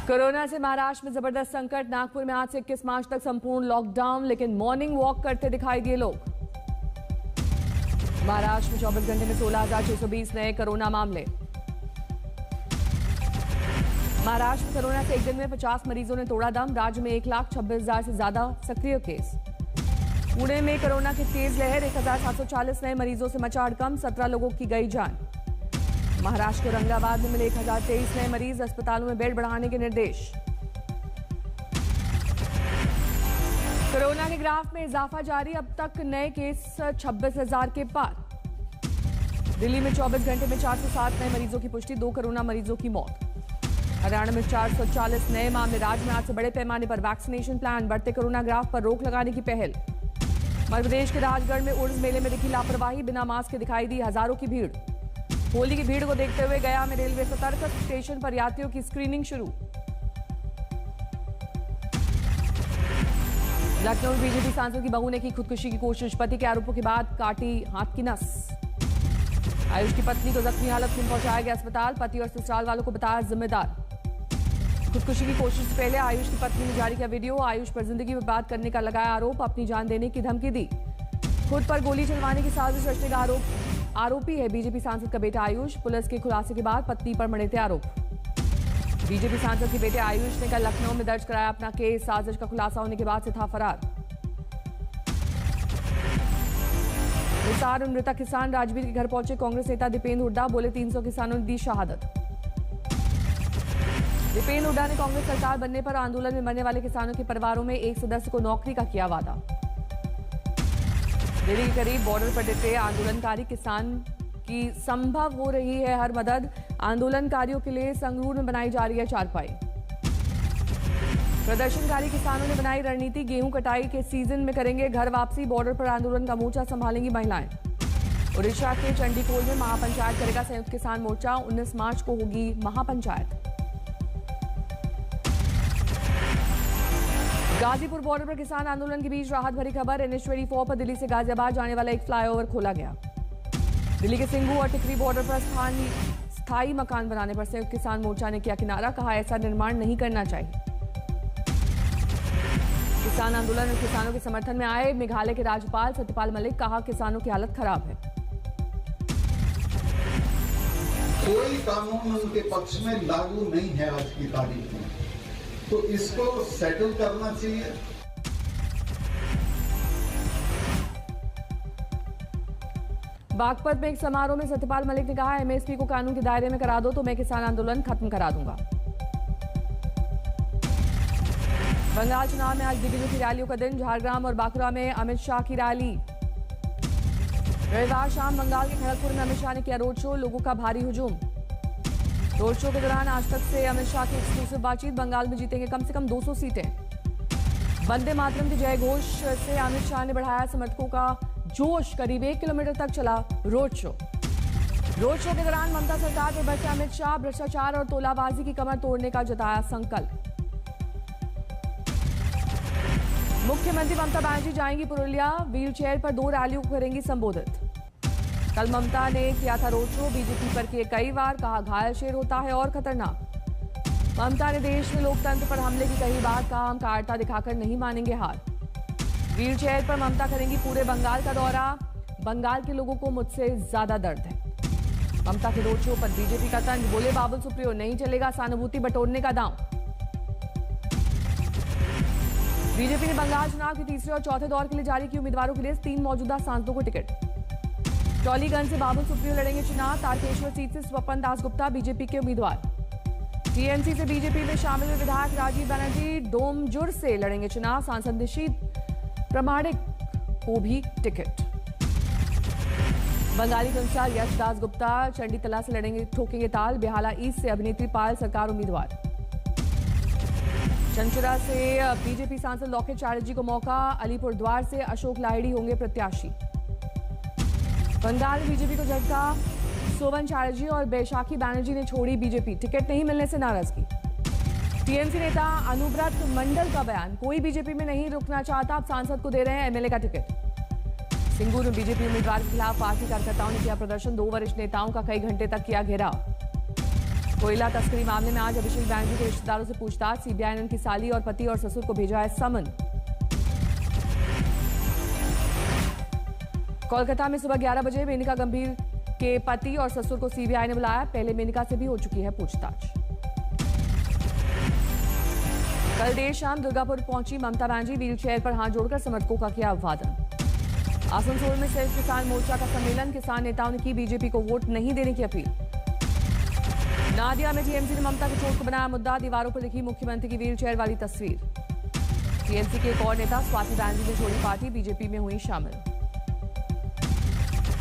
Corona से महाराष्ट्र में जबरदस्त संकट। नागपुर में आज से 21 मार्च तक संपूर्ण लॉकडाउन, लेकिन मॉर्निंग वॉक करते दिखाई दिए लोग। महाराष्ट्र में 24 घंटे में 16,620 नए कोरोना मामले। महाराष्ट्र में कोरोना से एक दिन में 50 मरीजों ने तोड़ा दम। राज्य में 1,26,000 से ज्यादा सक्रिय केस। पुणे में कोरोना की तेज लहर, 1,740 नए मरीजों से मचा हड़कंप, 17 लोगों की गई जान। महाराष्ट्र के औरंगाबाद में मिले 1,023 नए मरीज, अस्पतालों में बेड बढ़ाने के निर्देश। कोरोना के ग्राफ में इजाफा जारी, अब तक नए केस 26,000 के पार। दिल्ली में 24 घंटे में 407 नए मरीजों की पुष्टि, 2 कोरोना मरीजों की मौत। हरियाणा में 440 नए मामले। राज्य में आज से बड़े पैमाने पर वैक्सीनेशन प्लान, बढ़ते कोरोना ग्राफ पर रोक लगाने की पहल। मध्य प्रदेश के राजगढ़ में उर्स मेले में दिखी लापरवाही, बिना मास्क के दिखाई दी हजारों की भीड़। होली की भीड़ को देखते हुए गया में रेलवे सतर्क, स्टेशन पर यात्रियों की स्क्रीनिंग शुरू। लखनऊ में बीजेपी सांसद की बहू ने की खुदकुशी की कोशिश, पति के आरोपों के बाद काटी हाथ की नस। आयुष की पत्नी को जख्मी हालत में पहुंचाया गया अस्पताल, पति और ससुराल वालों को बताया जिम्मेदार। खुदकुशी की कोशिश से पहले आयुष की पत्नी ने जारी किया वीडियो, आयुष पर जिंदगी बर्बाद करने का लगाया आरोप, अपनी जान देने की धमकी दी। खुद पर गोली चलवाने की साजिश रचने का आरोपी है बीजेपी सांसद का बेटा आयुष। पुलिस के खुलासे के बाद पत्नी पर मढ़े थे आरोप। बीजेपी सांसद के बेटे आयुष ने कल लखनऊ में दर्ज कराया अपना केस, साजिश का खुलासा होने के बाद से था फरार। हिसार में मृतक किसान राजवीर के घर पहुंचे कांग्रेस नेता दीपेंद्र हुड्डा, बोले 300 किसानों ने दी शहादत। दीपेंद्र हुड्डा ने कांग्रेस सरकार बनने पर आंदोलन में मरने वाले किसानों के परिवारों में एक सदस्य को नौकरी का किया वादा। दिल्ली के करीब बॉर्डर पर डटे आंदोलनकारी किसान की संभव हो रही है हर मदद, आंदोलनकारियों के लिए संगरूर में बनाई जा रही है चारपाई। प्रदर्शनकारी किसानों ने बनाई रणनीति, गेहूं कटाई के सीजन में करेंगे घर वापसी, बॉर्डर पर आंदोलन का मोर्चा संभालेंगी महिलाएं। उड़ीसा के चंडीखोल में महापंचायत करेगा संयुक्त किसान मोर्चा, 19 मार्च को होगी महापंचायत। गाजीपुर बॉर्डर पर किसान आंदोलन के बीच राहत भरी खबर, NH-24 पर दिल्ली से गाजियाबाद जाने वाला एक फ्लाईओवर खोला गया। दिल्ली के सिंघू और टिकरी बॉर्डर पर स्थायी मकान बनाने पर संयुक्त किसान मोर्चा ने किया किनारा, कहा ऐसा निर्माण नहीं करना चाहिए। किसान आंदोलन और किसानों के समर्थन में आए मेघालय के राज्यपाल सत्यपाल मलिक, कहा किसानों की हालत खराब है। कोई कानून उनके पक्ष में लागू नहीं है आज की तारीख में, तो इसको सेटल करना चाहिए। बागपत में एक समारोह में सत्यपाल मलिक ने कहा MSP को कानून के दायरे में करा दो तो मैं किसान आंदोलन खत्म करा दूंगा। बंगाल चुनाव में आज दिग्गजों की रैलियों का दिन, झारग्राम और बांकुरा में अमित शाह की रैली। रविवार शाम बंगाल के खड़गपुर में अमित शाह ने किया रोड शो, लोगों का भारी हुजूम। रोड शो के दौरान आज तक से अमित शाह की एक्सक्लूसिव बातचीत, बंगाल में जीतेंगे कम से कम 200 सीटें। वंदे मातरम के जय घोष से अमित शाह ने बढ़ाया समर्थकों का जोश, करीब 1 किलोमीटर तक चला रोड शो। रोड शो के दौरान ममता सरकार पर बरसे अमित शाह, भ्रष्टाचार और तोलाबाजी की कमर तोड़ने का जताया संकल्प। मुख्यमंत्री ममता बनर्जी जाएंगी पुरुलिया, व्हील चेयर पर 2 रैलियों को करेंगी संबोधित। कल ममता ने किया था रोड शो, बीजेपी पर किए कई वार, कहा घायल शेर होता है और खतरनाक। ममता ने देश में लोकतंत्र पर हमले की कही बात, कहा हम कायरता दिखाकर नहीं मानेंगे हार। व्हील चेयर पर ममता करेंगी पूरे बंगाल का दौरा, बंगाल के लोगों को मुझसे ज्यादा दर्द है। ममता के रोड शो पर बीजेपी का तंज, बोले बाबुल सुप्रियो नहीं चलेगा सहानुभूति बटोरने का दांव। बीजेपी ने बंगाल चुनाव के तीसरे और चौथे दौर के लिए जारी की उम्मीदवारों की लिस्ट, 3 मौजूदा सांसदों को टिकट। टॉलीगंज से बाबुल सुप्रियो लड़ेंगे चुनाव, तारकेश्वर सीट से स्वपन दासगुप्ता बीजेपी के उम्मीदवार। टीएमसी से बीजेपी में शामिल हुए विधायक राजीव बनर्जी डोमजुर से लड़ेंगे चुनाव, सांसद निशीथ प्रमाणिक को भी टिकट। बंगाली के अनुसार यश दासगुप्ता चंडीतला से लड़ेंगे, ठोकेंगे ताल, बेहाला ईस्ट से अभिनेत्री पायल सरकार उम्मीदवार। चंचुरा से बीजेपी सांसद लौकित चैटर्जी को मौका, अलीपुरद्वार से अशोक लाहिड़ी होंगे प्रत्याशी। बंगाल में बीजेपी को झटका, सोवन चैटर्जी और बैशाखी बैनर्जी ने छोड़ी बीजेपी, टिकट नहीं मिलने से नाराजगी। टीएमसी नेता अनुव्रत मंडल का बयान, कोई बीजेपी में नहीं रुकना चाहता, अब सांसद को दे रहे हैं एमएलए का टिकट। सिंगूर में बीजेपी उम्मीदवार के खिलाफ पार्टी कार्यकर्ताओं ने किया प्रदर्शन, 2 वरिष्ठ नेताओं का कई घंटे तक किया घेराव। कोयला तस्करी मामले में आज अभिषेक बैनर्जी के रिश्तेदारों से पूछताछ। सीबीआई ने उनकी साली और पति और ससुर को भेजा है समन। कोलकाता में सुबह 11 बजे मेनका गंभीर के पति और ससुर को सीबीआई ने बुलाया। पहले मेनका से भी हो चुकी है पूछताछ। कल देर शाम दुर्गापुर पहुंची ममता बनर्जी। व्हील चेयर पर हाथ जोड़कर समर्थकों का किया अभिवादन। आसनसोल में संयुक्त किसान मोर्चा का सम्मेलन। किसान नेताओं ने की बीजेपी को वोट नहीं देने की अपील। नादिया में टीएमसी ने ममता की चोट को बनाया मुद्दा। दीवारों पर लिखी मुख्यमंत्री की व्हील चेयर वाली तस्वीर। टीएमसी के एक और नेता स्वाति बनर्जी ने छोड़ी पार्टी, बीजेपी में हुई शामिल।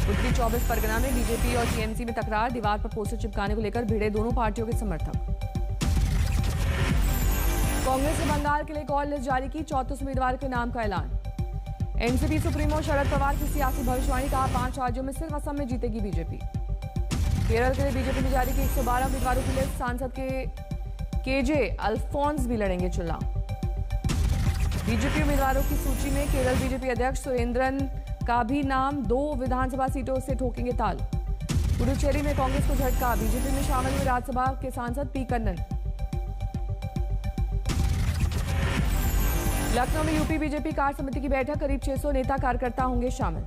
उत्तरी 24 परगना में बीजेपी और टीएमसी में तकरार। दीवार पर पोस्टर चिपकाने को लेकर भिड़े दोनों पार्टियों के समर्थक। कांग्रेस ने बंगाल के लिए कॉल लिस्ट जारी की। 34 उम्मीदवार के नाम का ऐलान। एनसीपी सुप्रीमो शरद पवार की सियासी भविष्यवाणी। कहा 5 राज्यों में सिर्फ असम में जीतेगी बीजेपी। केरल के लिए बीजेपी ने जारी की 112 उम्मीदवारों की लिस्ट। सांसद केजे अल्फोंस भी लड़ेंगे चुनाव। बीजेपी उम्मीदवारों की सूची में केरल बीजेपी अध्यक्ष सुरेंद्रन का भी नाम। 2 विधानसभा सीटों से ठोकेंगे ताल। पुडुचेरी में कांग्रेस को झटका। बीजेपी में शामिल हुए राज्यसभा के सांसद पी कन्नन। लखनऊ में यूपी बीजेपी कार्य समिति की बैठक। करीब 600 नेता कार्यकर्ता होंगे शामिल।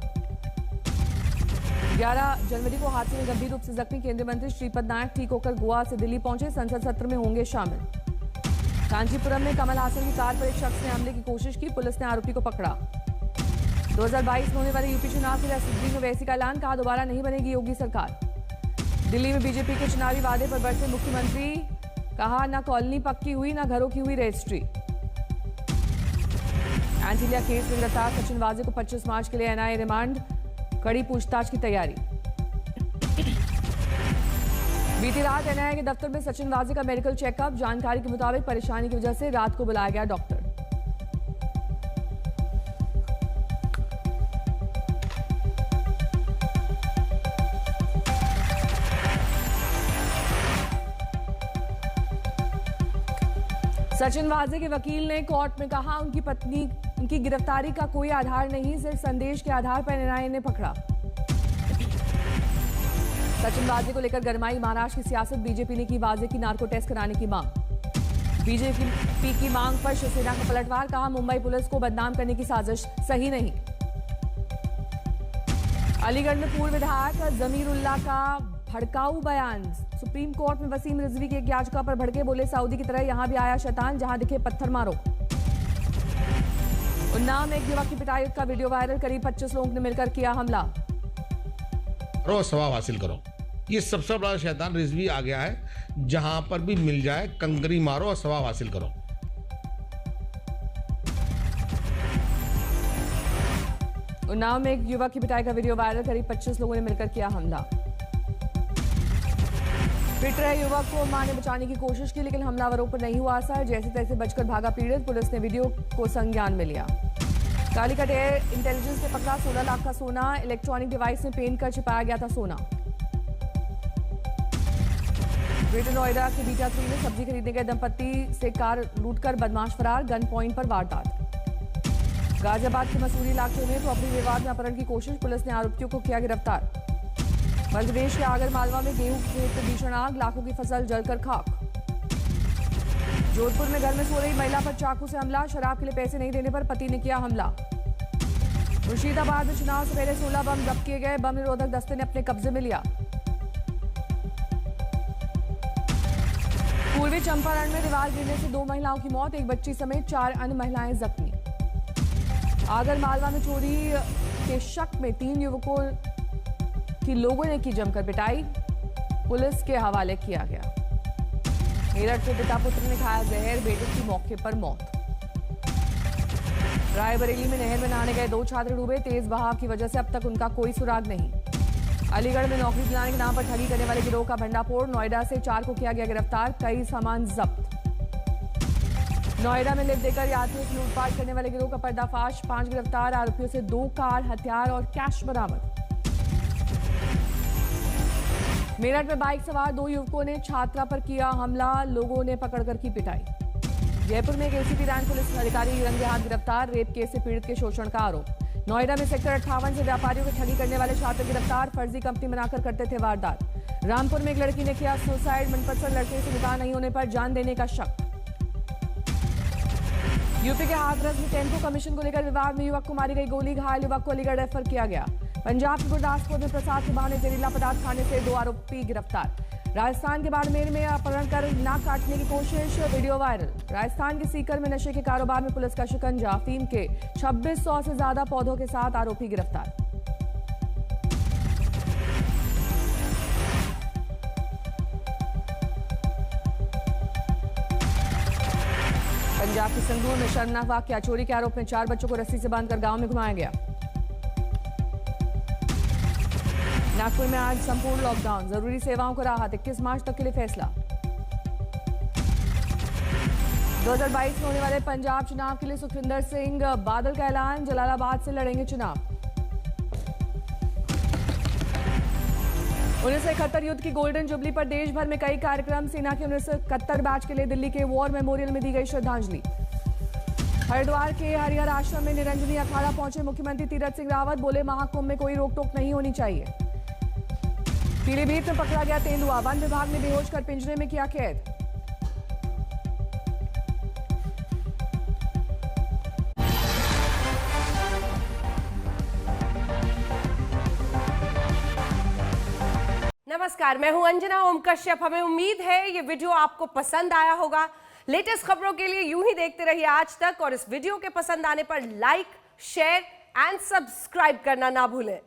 11 जनवरी को हादसे में गंभीर रूप से जख्मी केंद्रीय मंत्री श्रीपद नायक ठीक होकर गोवा से दिल्ली पहुंचे। संसद सत्र में होंगे शामिल। कांचीपुरम में कमल हासन की कार पर एक शख्स ने हमले की कोशिश की। पुलिस ने आरोपी को पकड़ा। 2022 में होने वाले यूपी चुनाव के लिए असदुद्दीन ओवैसी का ऐलान। कहा दोबारा नहीं बनेगी योगी सरकार। दिल्ली में बीजेपी के चुनावी वादे पर बरसे मुख्यमंत्री। कहा न कॉलोनी पक्की हुई न घरों की हुई रजिस्ट्री। एंटीलिया केस में गिरफ्तार सचिन वाजे को 25 मार्च के लिए एनआईए रिमांड। कड़ी पूछताछ की तैयारी। बीती रात एनआईए के दफ्तर में सचिन वाजे का मेडिकल चेकअप। जानकारी के मुताबिक परेशानी की वजह से रात को बुलाया गया डॉक्टर। सचिन वाजे के वकील ने कोर्ट में कहा उनकी गिरफ्तारी का कोई आधार नहीं, सिर्फ संदेश के आधार पर एनआईए ने पकड़ा। सचिन वाजे को लेकर गरमाई महाराष्ट्र की सियासत। बीजेपी ने की वाजे की नार्को टेस्ट कराने की मांग। बीजेपी की मांग पर शिवसेना का पलटवार। कहा मुंबई पुलिस को बदनाम करने की साजिश सही नहीं। अलीगढ़ में पूर्व विधायक जमीरुल्लाह का भड़काऊ बयान। सुप्रीम कोर्ट में वसीम रिजवी की एक याचिका पर भड़के। बोले सऊदी की तरह यहां भी आया शैतान, जहां दिखे पत्थर मारो। उन्नाव में एक युवक की पिटाई का वीडियो वायरल। करीब 25 लोगों ने मिलकर किया हमला। सवाब हासिल करो। ये सबसे बड़ा शैतान रिजवी आ गया है। जहां पर भी मिल जाए कंकरी मारो और सवाब हासिल करो। उन्नाव में एक युवक की पिटाई का वीडियो वायरल। करीब 25 लोगों ने मिलकर किया हमला। पिट रहे युवक को मां ने बचाने की कोशिश की, लेकिन हमलावरों पर नहीं हुआ असर। जैसे तैसे बचकर भागा पीड़ित। पुलिस ने वीडियो को संज्ञान में लिया। कालीकट एयर इंटेलिजेंस ने पकड़ा 16 लाख का सोना। इलेक्ट्रॉनिक डिवाइस में पेंट कर छिपाया गया था सोना। ग्रेटर नोएडा के बीटा 3 में सब्जी खरीदने गए दंपत्ति से कार लूटकर बदमाश फरार। गन पॉइंट पर वारदात। गाजियाबाद के मसूरी इलाके में प्रॉपर्टी विवाद में अपहरण की कोशिश। पुलिस ने आरोपियों को किया गिरफ्तार। मध्य प्रदेश के आगर मालवा में गेहूं के खेत में भीषण आग। लाखों की फसल जलकर खाक। जोधपुर में घर में सो रही महिला पर चाकू से हमला। शराब के लिए पैसे नहीं देने पर पति ने किया हमला। मुर्शिदाबाद में चुनाव से पहले 16 बम जब्त किए गए। बम निरोधक दस्ते ने अपने कब्जे में लिया। पूर्वी चंपारण में दीवार गिरने से 2 महिलाओं की मौत। एक बच्ची समेत 4 अन्य महिलाएं जख्मी। आगर मालवा में चोरी के शक में 3 युवकों की लोगों ने की जमकर पिटाई। पुलिस के हवाले किया गया। मेरठ के पिता पुत्र ने खाया जहर। बेटे की मौके पर मौत। रायबरेली में नहर में नहाने गए 2 छात्र डूबे। तेज बहाव की वजह से अब तक उनका कोई सुराग नहीं। अलीगढ़ में नौकरी दिलाने के नाम पर ठगी करने वाले गिरोह का भंडाफोड़। नोएडा से 4 को किया गया गिरफ्तार। कई सामान जब्त। नोएडा में लिफ्ट देकर यात्रियों से लूटपाट करने वाले गिरोह का पर्दाफाश। 5 गिरफ्तार। आरोपियों से 2 कार, हथियार और कैश बरामद। मेरठ में बाइक सवार 2 युवकों ने छात्रा पर किया हमला। लोगों ने पकड़कर की पिटाई। जयपुर में एक एसीपी रैंक पुलिस अधिकारी रंगे हाथ गिरफ्तार। रेप केस से पीड़ित के शोषण का आरोप। नोएडा में सेक्टर 58 से व्यापारियों को ठगी करने वाले छात्र गिरफ्तार, फर्जी कंपनी बनाकर करते थे वारदात। रामपुर में एक लड़की ने किया सुसाइड, मनपसंद लड़के से निकाह नहीं होने पर जान देने का शक। यूपी के हाथरस में टेम्पो कमीशन को लेकर विवाद में युवक को मारी गई गोली, घायल युवक को अलीगढ़ रेफर किया गया। पंजाब के गुरदासपुर में प्रसाद के बहाने जहरीला पदार्थ खाने से 2 आरोपी गिरफ्तार। राजस्थान के बाड़मेर में अपहरण कर नाक काटने की कोशिश, वीडियो वायरल। राजस्थान के सीकर में नशे के कारोबार में पुलिस का शिकंजा, अफीम के 2600 से ज्यादा पौधों के साथ आरोपी गिरफ्तार। पंजाब के संगरूर में शर्मनाक वाकया, चोरी के आरोप में 4 बच्चों को रस्सी से बांधकर गांव में घुमाया गया। नागपुर में आज संपूर्ण लॉकडाउन, जरूरी सेवाओं को राहत, 21 मार्च तक के लिए फैसला। 2022 में होने वाले पंजाब चुनाव के लिए सुखविंदर सिंह बादल का ऐलान, जलालाबाद से लड़ेंगे चुनाव। 1971 युद्ध की गोल्डन जुबली पर देश भर में कई कार्यक्रम, सेना के 1971 बैच के लिए दिल्ली के वॉर मेमोरियल में दी गई श्रद्धांजलि। हरिद्वार के हरिहर आश्रम में निरंजनी अखाड़ा पहुंचे मुख्यमंत्री तीरथ सिंह रावत, बोले महाकुंभ में कोई रोक-टोक नहीं होनी चाहिए। पीलीभीत में पकड़ा गया तेंदुआ, वन विभाग ने बेहोश कर पिंजरे में किया कैद। नमस्कार, मैं हूं अंजना ओम कश्यप। हमें उम्मीद है ये वीडियो आपको पसंद आया होगा। लेटेस्ट खबरों के लिए यूं ही देखते रहिए आज तक, और इस वीडियो के पसंद आने पर लाइक, शेयर एंड सब्सक्राइब करना ना भूलें।